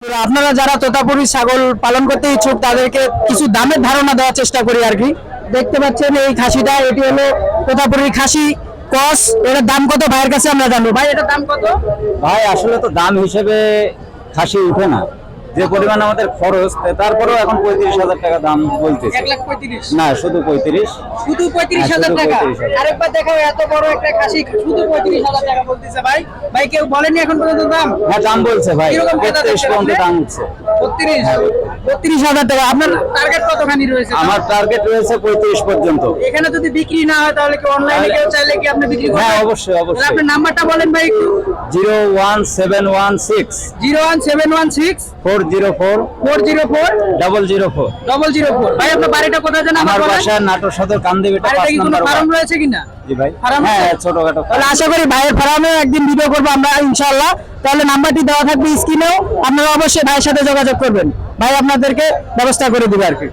আপনারা যারা তোতাপুরি ছাগল পালন করতে ইচ্ছুক তাদেরকে কিছু দামের ধারণা দেওয়ার চেষ্টা করি আর কি। দেখতে পাচ্ছেন এই খাসিটা, এটি হলো তোতাপুরি খাসি কস। এটার দাম কত ভাইয়ের কাছে আমরা জানবো। ভাই এটার দাম কত? ভাই আসলে তো দাম হিসেবে খাসি উঠে না, যে পরিমাণ আমাদের খরচ, তারপরেও এখন 35,000 টাকা দাম বলতেছে। 1,35,000 না, শুধু 35। শুধু 35,000 টাকা? 35,000 আরেকবার দেখাও, এত বড় একটা খাসি শুধু 35,000 টাকা বলতেছে। ভাই ভাই কেউ বলেনি এখন পর্যন্ত দাম? হ্যাঁ, দাম বলছে ভাই, কিরকম ক্রেতা 33 দেখছেন পর্যন্ত আপনি? দাম উঠছে। 32,000 টাকা। আপনার টার্গেট কতখানি রয়েছে? আমার টার্গেট রয়েছে 35 পর্যন্ত। এখানে যদি বিক্রি না হয় তাহলে কি অনলাইনে কেউ চাইলে কি আপনি বিক্রি করবেন? হ্যাঁ, অবশ্যই তাহলে অবশ্যই। আপনার নাম্বারটা বলেন ভাই একটু। 01716 01716 404 404 004। 004। ভাই আপনার বাড়িটা কোথায় জানেন? আমার আমার বাসা নাটোর সদর কান্দিবেটা বাড়িটা 5 কি কোনো নম্বর ফার্ম ওয়ার্ড। রয়েছে কিনা? জি ভাই, ফার্ম হ্যাঁ, আছে? ছোটখাটো। তাহলে আশা করি ভাইয়ের ফার্মে একদিন ভিডিও করবো আমরা ইনশাআল্লাহ। তাহলে নাম্বারটি দেওয়া থাকবে স্ক্রিনেও, আপনারা অবশ্যই ভাইয়ের সাথে যোগাযোগ করবেন, ভাই আপনাদেরকে ব্যবস্থা করে দিবে আর কি।